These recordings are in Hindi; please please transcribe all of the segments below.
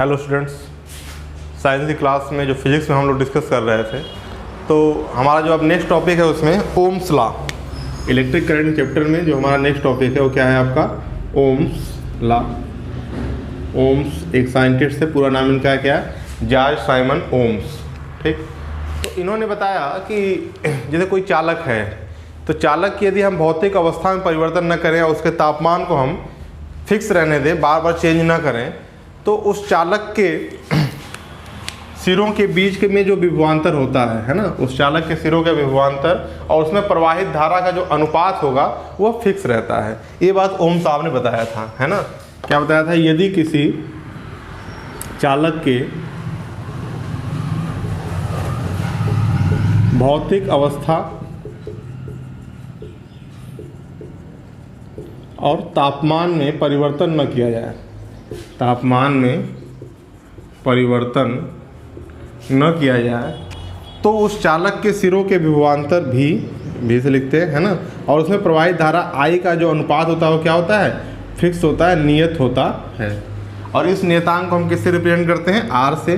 हेलो स्टूडेंट्स, साइंस की क्लास में जो फिजिक्स में हम लोग डिस्कस कर रहे थे, तो हमारा जो अब नेक्स्ट टॉपिक है उसमें Ohm's law, electric current chapter में जो हमारा नेक्स्ट टॉपिक है वो क्या है आपका ओम्स लॉ। ओम्स एक साइंटिस्ट है, पूरा नाम इनका क्या है, जॉर्ज साइमन ओम्स। ठीक, तो इन्होंने बताया कि जैसे कोई चालक है तो चालक की यदि हम भौतिक अवस्था में परिवर्तन न करें और उसके तापमान को हम फिक्स रहने दें, बार बार चेंज ना करें, तो उस चालक के सिरों के बीच के में जो विभवांतर होता है ना, उस चालक के सिरों के विभवांतर और उसमें प्रवाहित धारा का जो अनुपात होगा वो फिक्स रहता है। ये बात ओम साहब ने बताया था, है ना। क्या बताया था, यदि किसी चालक के भौतिक अवस्था और तापमान में परिवर्तन न किया जाए, तापमान में परिवर्तन न किया जाए, तो उस चालक के सिरों के विभवांतर भी से लिखते हैं, है ना, और उसमें प्रवाहित धारा I का जो अनुपात होता है वो क्या होता है, फिक्स होता है, नियत होता है। और इस नियतांक को हम किससे रिप्रेजेंट करते हैं, R से।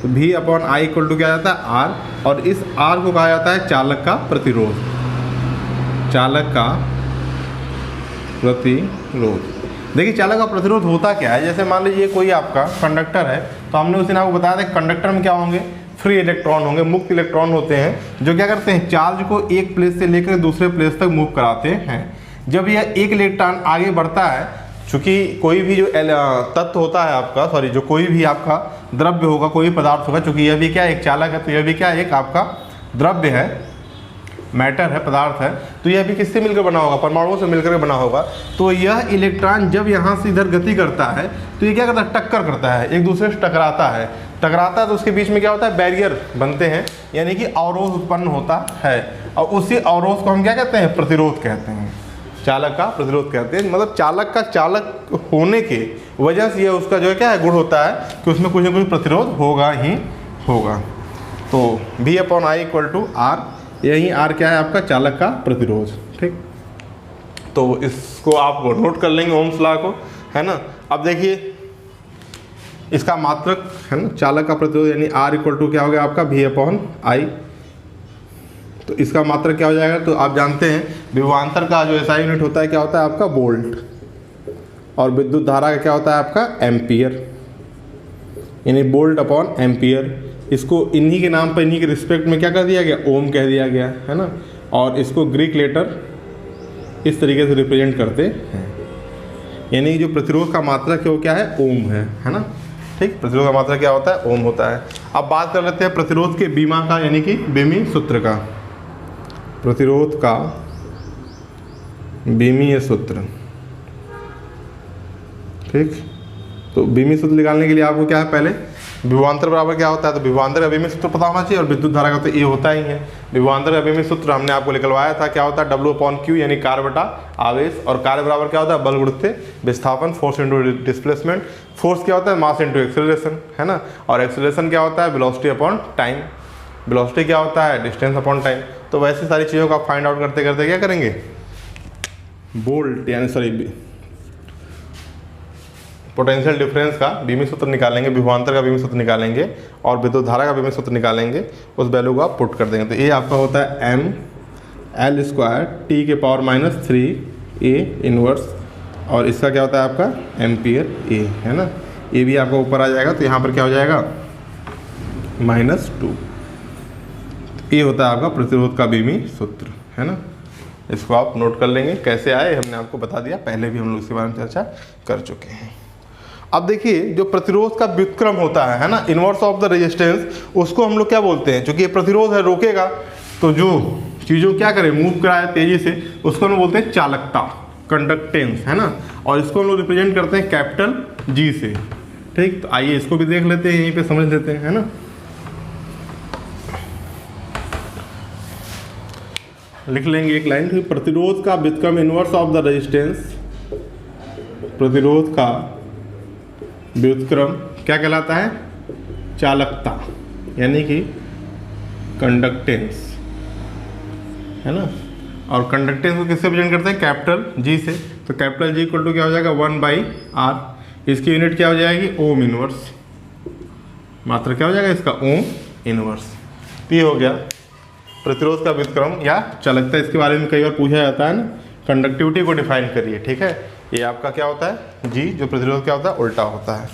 तो V/I इक्वल टू क्या जाता है, R, और इस R को कहा जाता है चालक का प्रतिरोध, चालक का प्रतिरोध। देखिए चालक का प्रतिरोध होता क्या है, जैसे मान लीजिए कोई आपका कंडक्टर है, तो हमने उस दिन आपको बताया था कंडक्टर में क्या होंगे, फ्री इलेक्ट्रॉन होंगे, मुक्त इलेक्ट्रॉन होते हैं, जो क्या करते हैं, चार्ज को एक प्लेस से लेकर दूसरे प्लेस तक मूव कराते हैं। जब यह एक इलेक्ट्रॉन आगे बढ़ता है, चूँकि कोई भी जो तत्व होता है आपका, जो कोई भी आपका द्रव्य होगा, कोई पदार्थ होगा, चूँकि यह भी क्या एक चालक है, तो यह भी क्या एक आपका द्रव्य है, मैटर है, पदार्थ है, तो यह भी किससे मिलकर बना होगा, परमाणुओं से मिलकर बना होगा। तो यह इलेक्ट्रॉन जब यहाँ से इधर गति करता है तो ये क्या करता है, टक्कर करता है, एक दूसरे से टकराता है तो उसके बीच में क्या होता है, बैरियर बनते हैं, यानी कि अवरोध उत्पन्न होता है, और उसी अवरोध को हम क्या कहते हैं, प्रतिरोध कहते हैं, चालक का प्रतिरोध कहते हैं। मतलब चालक का चालक होने के वजह से यह उसका जो है क्या है, गुण होता है कि उसमें कुछ न कुछ प्रतिरोध होगा ही होगा। तो V/I इक्वल टू R, यही R क्या है आपका, चालक का प्रतिरोध। ठीक, तो इसको आप नोट कर लेंगे ओम्स लॉ को, है ना। अब देखिए इसका मात्रक है ना, चालक का प्रतिरोध यानी R इक्वल टू क्या हो गया आपका, V/I। तो इसका मात्रक क्या हो जाएगा, तो आप जानते हैं विभवांतर का जो SI यूनिट होता है क्या होता है आपका, वोल्ट, और विद्युत धारा का क्या होता है आपका, एम्पियर, यानी वोल्ट/एम्पियर। इसको इन्हीं के नाम पर, इन्हीं के रिस्पेक्ट में क्या कर दिया गया, ओम कह दिया गया, है ना। और इसको ग्रीक लेटर इस तरीके से रिप्रेजेंट करते हैं, यानी जो प्रतिरोध का मात्रक है वो क्या है, ओम है ना। ठीक, प्रतिरोध का मात्रक क्या होता है, ओम होता है। अब बात कर लेते हैं प्रतिरोध के बीमा का, यानी कि बीमी सूत्र का, प्रतिरोध का बीमीय सूत्र। ठीक, तो बीमी सूत्र निकालने के लिए आपको क्या है, पहले विभवांतर बराबर क्या होता है, तो विभवांतर का बीमी सूत्र पता होना चाहिए, और विद्युत धारा का तो ये होता ही है। विभवांतर का बीमी सूत्र हमने आपको निकलवाया था, क्या होता है, W/Q, यानी कार्य बटा आवेश, और कार्य बराबर क्या होता है, बल गुणित विस्थापन, फोर्स इंटू डिस्प्लेसमेंट। फोर्स क्या होता है, मास इंटू एक्सेलरेशन, है ना, और एक्सेलरेशन क्या होता है, वेलोसिटी अपॉन टाइम। वेलोसिटी क्या होता है, डिस्टेंस अपॉन टाइम। तो वैसी सारी चीज़ों का फाइंड आउट करते करते क्या करेंगे, पोटेंशियल डिफरेंस का बीमी सूत्र निकालेंगे, विभवांतर का बीमी सूत्र निकालेंगे, और विद्युत धारा का बीमी सूत्र निकालेंगे, उस वैल्यू को आप पुट कर देंगे। तो ये आपका होता है mL² T⁻³ इनवर्स, और इसका क्या होता है आपका एम्पियर A, है ना। ये भी आपका ऊपर आ जाएगा, तो यहाँ पर क्या हो जाएगा, -2। ये होता है आपका प्रतिरोध का बीमी सूत्र, है ना। इसको आप नोट कर लेंगे, कैसे आए हमने आपको बता दिया, पहले भी हम लोग इसके बारे में चर्चा कर चुके हैं। अब देखिए जो प्रतिरोध का व्युत्क्रम होता है ना, इनवर्स ऑफ द रेजिस्टेंस, उसको हम लोग क्या बोलते हैं, क्योंकि ये प्रतिरोध है, रोकेगा, तो जो चीज़ों क्या करें, मूव कराए तेजी से, उसको हम बोलते हैं चालकता, कंडक्टेंस, है ना। और इसको हम लोग रिप्रेजेंट करते हैं कैपिटल G से। ठीक, तो आइए इसको भी देख लेते हैं, यहीं पे समझ लेते हैं, है ना। लिख लेंगे एक लाइन, प्रतिरोध का व्युत्क्रम इनवर्स ऑफ द रेजिस्टेंस, प्रतिरोध का व्युत्क्रम क्या कहलाता है, चालकता, यानी कि कंडक्टेंस, है ना। और कंडक्टेंस को किससे रिप्रेजेंट करते हैं, कैपिटल G से। तो कैपिटल G इक्वल टू क्या हो जाएगा, 1/R। इसकी यूनिट क्या हो जाएगी, ओम इनवर्स, मात्रा क्या हो जाएगा इसका, ओम इनवर्स। तो ये हो गया प्रतिरोध का व्युत्क्रम या चालकता। इसके बारे में कई बार पूछा जाता है ना, कंडक्टिविटी को डिफाइन करिए, ठीक है। ये आपका क्या होता है, जी, जो प्रतिरोध क्या होता है, उल्टा होता है।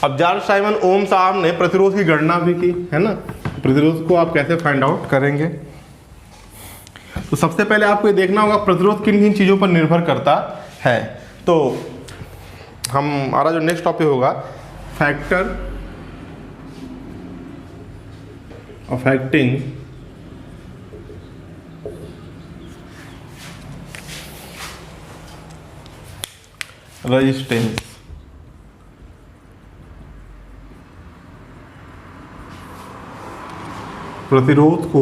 अब जॉर्ज साइमन ओम साहब ने प्रतिरोध की गणना भी की है ना। प्रतिरोध को आप कैसे फाइंड आउट करेंगे, तो सबसे पहले आपको ये देखना होगा प्रतिरोध किन किन चीज़ों पर निर्भर करता है। तो हमारा जो नेक्स्ट टॉपिक होगा, फैक्टर अफेक्टिंग रेजिस्टेंस। प्रतिरोध को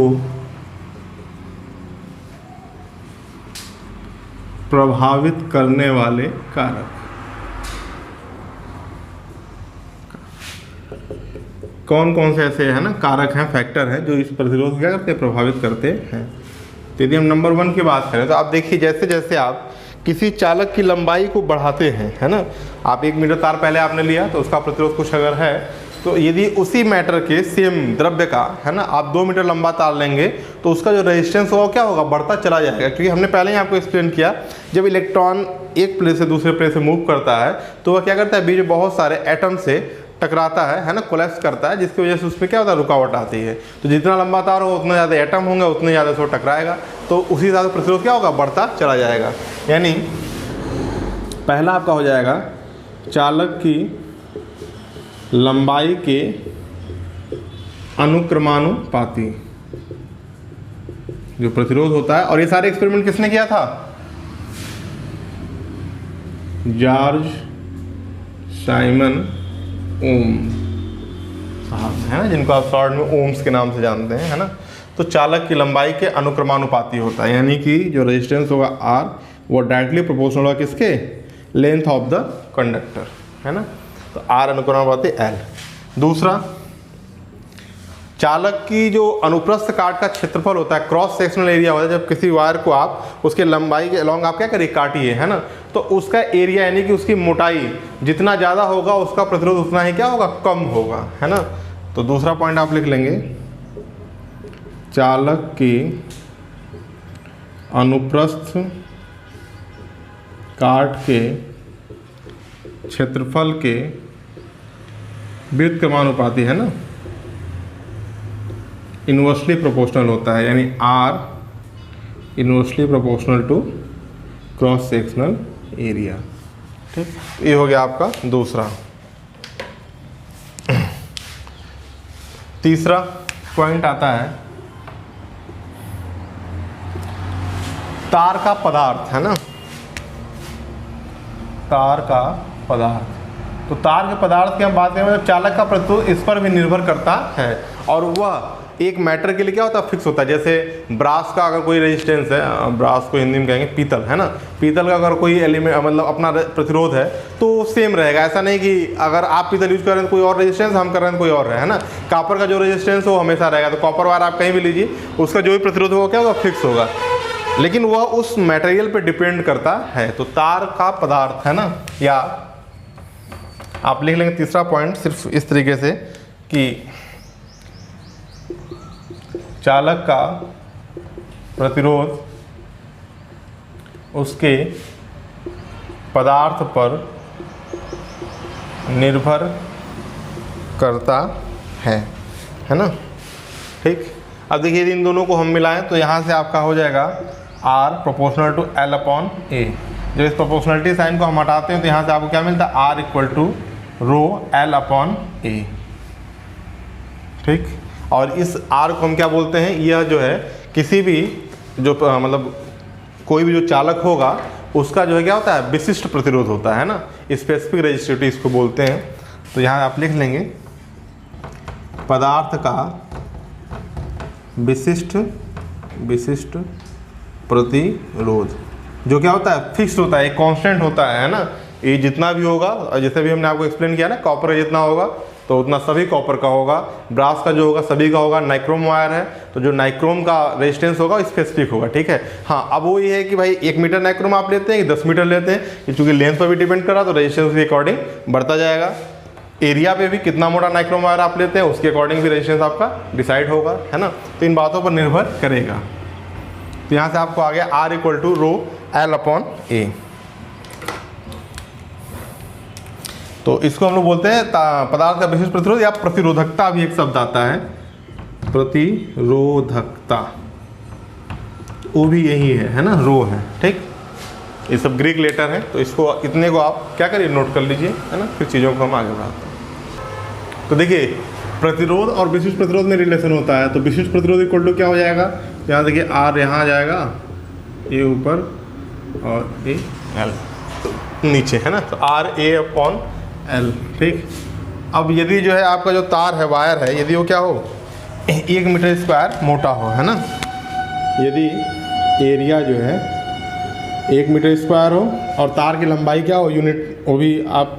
प्रभावित करने वाले कारक। कौन कौन से ऐसे है ना कारक हैं, फैक्टर हैं जो इस प्रतिरोध को क्या करते हैं, प्रभावित करते हैं। तो यदि हम नंबर 1 की बात करें तो आप देखिए, जैसे जैसे आप किसी चालक की लंबाई को बढ़ाते हैं, है ना, आप 1 मीटर तार पहले आपने लिया तो उसका प्रतिरोध कुछ अगर है, तो यदि उसी मैटर के सेम द्रव्य का, है ना, आप 2 मीटर लंबा तार लेंगे तो उसका जो रेजिस्टेंस होगा क्या होगा, बढ़ता चला जाएगा। क्योंकि हमने पहले ही आपको एक्सप्लेन किया, जब इलेक्ट्रॉन एक प्लेस से दूसरे प्लेस से मूव करता है तो वह क्या करता है, बीच में बहुत सारे एटम से टकराता है ना, कोलैप्स करता है, जिसकी वजह से उसमें क्या होता है, रुकावट आती है। तो जितना लंबा तार होगा उतना ज़्यादा एटम होंगे, उतने ज़्यादा उसको टकराएगा, तो उसी हिसाब से प्रतिरोध क्या होगा, बढ़ता चला जाएगा। यानी पहला आपका हो जाएगा चालक की लंबाई के अनुक्रमानुपाती जो प्रतिरोध होता है। और ये सारे एक्सपेरिमेंट किसने किया था, जॉर्ज साइमन ओम साहब, है ना, जिनको आप शॉर्ट में ओम्स के नाम से जानते हैं, है ना। तो चालक की लंबाई के अनुक्रमानुपाती होता है, यानी कि जो रेजिस्टेंस होगा R वो डायरेक्टली प्रोपोर्शनल होगा किसके, लेंथ ऑफ द कंडक्टर, है ना। तो R अनुक्रमानुपाती L। दूसरा, चालक की जो अनुप्रस्थ काट का क्षेत्रफल होता है, क्रॉस सेक्शनल एरिया होता है, जब किसी वायर को आप उसके लंबाई के अलॉन्ग आप क्या करिए, काटिए, है ना, तो उसका एरिया यानी कि उसकी मोटाई जितना ज़्यादा होगा उसका प्रतिरोध उतना ही क्या होगा, कम होगा, है ना। तो दूसरा पॉइंट आप लिख लेंगे, चालक की अनुप्रस्थ काट के क्षेत्रफल के व्युत्क्रमानुपाती, है ना, इन्वर्सली प्रोपोर्शनल होता है, यानी R inversely proportional to cross sectional area. ठीक, ये हो गया आपका दूसरा। तीसरा पॉइंट आता है तार का पदार्थ, है ना, तार का पदार्थ। तो तार के पदार्थ की हम बात करें, मतलब चालक का प्रतिरोध इस पर भी निर्भर करता है, और वह एक मैटर के लिए क्या होता है, फिक्स होता है। जैसे ब्रास का अगर कोई रेजिस्टेंस है, ब्रास को हिंदी में कहेंगे पीतल, है ना, पीतल का अगर कोई एलिमेंट मतलब अपना प्रतिरोध है तो सेम रहेगा। ऐसा नहीं कि अगर आप पीतल यूज कर रहे हैं तो कोई और रेजिस्टेंस, हम कर रहे हैं कोई और है ना। कॉपर का जो रेजिस्टेंस हो हमेशा रहेगा, तो कॉपर वायर आप कहीं भी लीजिए, उसका जो भी प्रतिरोध होगा क्या होगा, फिक्स होगा, लेकिन वह उस मटेरियल पे डिपेंड करता है। तो तार का पदार्थ, है ना, या आप लिख लेंगे तीसरा पॉइंट सिर्फ इस तरीके से कि चालक का प्रतिरोध उसके पदार्थ पर निर्भर करता है ना। ठीक, अब देखिए इन दोनों को हम मिलाएं तो यहाँ से आपका हो जाएगा R proportional to L upon A। जब इस प्रोपोर्शनलिटी साइन को हम हटाते हैं तो यहाँ से आपको क्या मिलता है, R equal to rho L upon A। ठीक, और इस R को हम क्या बोलते हैं, यह जो है किसी भी जो मतलब कोई भी जो चालक होगा उसका जो है क्या होता है, विशिष्ट प्रतिरोध होता है ना, स्पेसिफिक रेजिस्टिविटी इसको बोलते हैं। तो यहाँ आप लिख लेंगे पदार्थ का विशिष्ट प्रतिरोध, जो क्या होता है, फिक्स्ड होता है, एक कांस्टेंट होता है ना। ये जितना भी होगा, जैसे भी हमने आपको एक्सप्लेन किया ना, कॉपर जितना होगा तो उतना सभी कॉपर का होगा, ब्रास का जो होगा सभी का होगा, नाइक्रोम वायर है तो जो नाइक्रोम का रेजिस्टेंस होगा स्पेसिफिक होगा। ठीक है, हाँ, अब वो ये है कि भाई 1 मीटर नाइक्रोम आप लेते हैं कि 10 मीटर लेते हैं, क्योंकि लेंथ पर भी डिपेंड कर रहा है, तो रेजिस्टेंस के अकॉर्डिंग बढ़ता जाएगा। एरिया पे भी कितना मोटा नाइक्रोम वायर आप लेते हैं उसके अकॉर्डिंग भी रेजिस्टेंस आपका डिसाइड होगा, है ना। तो इन बातों पर निर्भर करेगा। तो यहाँ से आपको आ गया R equal to rho L upon A। तो इसको हम लोग बोलते हैं पदार्थ का विशिष्ट प्रतिरोध या प्रतिरोधकता भी एक शब्द आता है, प्रतिरोधकता, वो भी यही है ना, रो है, ठीक। ये सब ग्रीक लेटर है, तो इसको इतने को आप क्या करिए नोट कर लीजिए, है ना, फिर चीज़ों को हम आगे बढ़ाते हैं। तो देखिए प्रतिरोध और विशिष्ट प्रतिरोध में रिलेशन होता है। तो विशिष्ट प्रतिरोध इक्वल टू क्या हो जाएगा, यहाँ देखिए R यहाँ आ जाएगा, ये ऊपर और ये L नीचे, है ना। तो RA अपॉन L, ठीक। अब यदि जो है आपका जो तार है, वायर है, यदि वो क्या हो 1 मीटर स्क्वायर मोटा हो, है ना, यदि एरिया जो है 1 मीटर स्क्वायर हो और तार की लंबाई क्या हो यूनिट, वो भी आप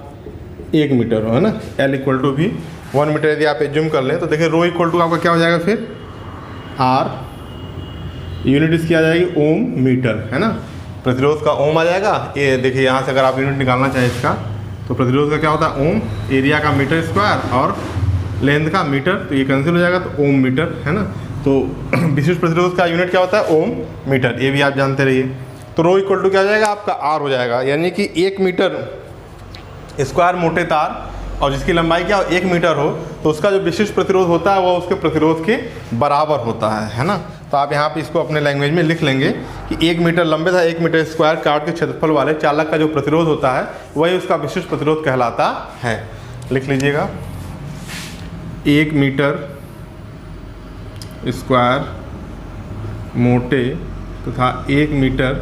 1 मीटर हो, है ना, L इक्वल टू भी 1 मीटर यदि आप एज्यूम कर लें, तो देखिए रो इक्वल टू आपका क्या हो जाएगा फिर R, यूनिट इसकी आ जाएगी ओम मीटर, है ना, प्रतिरोध का ओम आ जाएगा। ये देखिए यहाँ से अगर आप यूनिट निकालना चाहें इसका, तो प्रतिरोध का क्या होता है ओम, एरिया का मीटर स्क्वायर और लेंथ का मीटर, तो ये कैंसिल हो जाएगा, तो ओम मीटर, है ना। तो विशिष्ट प्रतिरोध का यूनिट क्या होता है ओम मीटर, ये भी आप जानते रहिए। तो रो इक्वल टू क्या हो जाएगा आपका R हो जाएगा, यानी कि 1 मीटर स्क्वायर मोटे तार और जिसकी लंबाई क्या हो 1 मीटर हो, तो उसका जो विशिष्ट प्रतिरोध होता है वो उसके प्रतिरोध के बराबर होता है ना। तो आप यहाँ पे इसको अपने लैंग्वेज में लिख लेंगे कि 1 मीटर लंबे था 1 मीटर स्क्वायर काट के क्षेत्रफल वाले चालक का जो प्रतिरोध होता है वही उसका विशिष्ट प्रतिरोध कहलाता है। लिख लीजिएगा 1 मीटर स्क्वायर मोटे तथा 1 मीटर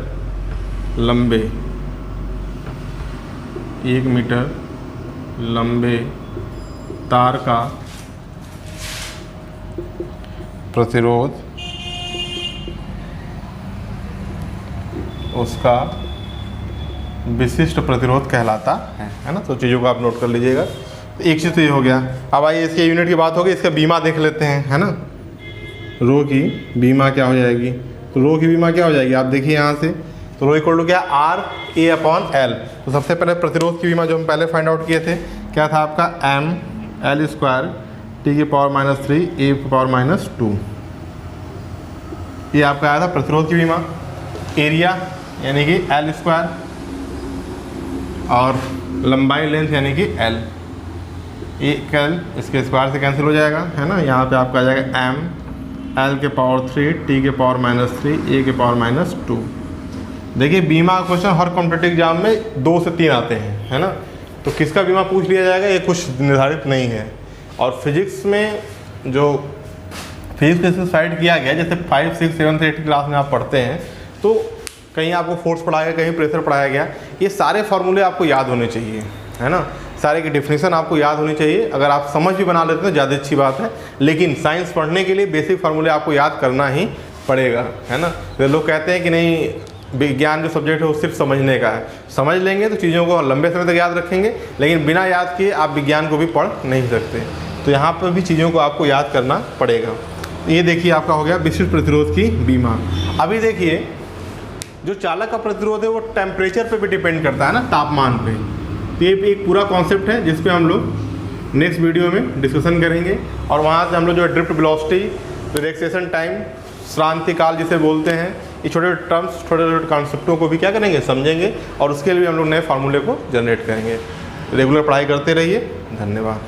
लंबे, 1 मीटर लंबे तार का प्रतिरोध उसका विशिष्ट प्रतिरोध कहलाता है ना। तो चीज़ों को आप नोट कर लीजिएगा। तो एक चीज़ तो ये हो गया। अब आइए इसके यूनिट की बात होगी, इसका बीमा देख लेते हैं, है ना। रो की बीमा क्या हो जाएगी, तो रो की बीमा क्या हो जाएगी आप देखिए यहाँ से, तो रो इक्वल टू क्या RA अपॉन L। तो सबसे पहले प्रतिरोध की बीमा जो हम पहले फाइंड आउट किए थे क्या था आपका ML स्क्वायर T⁻³ A⁻², ये आपका आया था प्रतिरोध की बीमा। एरिया यानी कि L स्क्वायर और लंबाई लेंथ यानी कि L, एक L इसके स्क्वायर से कैंसिल हो जाएगा, है ना। यहाँ पे आपका आ जाएगा ML⁻³ T⁻³ A⁻²। देखिए बीमा का क्वेश्चन हर कॉम्पिटिटिव एग्जाम में 2 से 3 आते हैं, है ना। तो किसका बीमा पूछ लिया जाएगा ये कुछ निर्धारित नहीं है। और फिजिक्स में जो फिजिक्स का साइड किया गया, जैसे 5, 6, 7, 8 क्लास में आप पढ़ते हैं तो कहीं आपको फोर्स पढ़ाया गया, कहीं प्रेशर पढ़ाया गया, ये सारे फॉर्मूले आपको याद होने चाहिए, है ना। सारे की डेफिनेशन आपको याद होनी चाहिए। अगर आप समझ भी बना लेते हैं तो ज़्यादा अच्छी बात है, लेकिन साइंस पढ़ने के लिए बेसिक फार्मूले आपको याद करना ही पड़ेगा, है ना। तो लोग कहते हैं कि नहीं विज्ञान जो सब्जेक्ट है वो सिर्फ समझने का है, समझ लेंगे तो चीज़ों को लंबे समय तक याद रखेंगे, लेकिन बिना याद किए आप विज्ञान को भी पढ़ नहीं सकते। तो यहाँ पर भी चीज़ों को आपको याद करना पड़ेगा। ये देखिए आपका हो गया विशिष्ट प्रतिरोध की बीमा। अभी देखिए जो चालक का प्रतिरोध है वो टेम्परेचर पे भी डिपेंड करता है ना, तापमान पे। तो ये एक पूरा कॉन्सेप्ट है जिस पे हम लोग नेक्स्ट वीडियो में डिस्कशन करेंगे, और वहाँ से हम लोग जो है ड्रिफ्ट वेलोसिटी, रिलैक्सेशन टाइम, श्रांति काल जिसे बोलते हैं, ये छोटे छोटे टर्म्स, छोटे छोटे कॉन्सेप्टों को भी क्या करेंगे समझेंगे, और उसके लिए हम लोग नए फार्मूले को जनरेट करेंगे। रेगुलर पढ़ाई करते रहिए। धन्यवाद।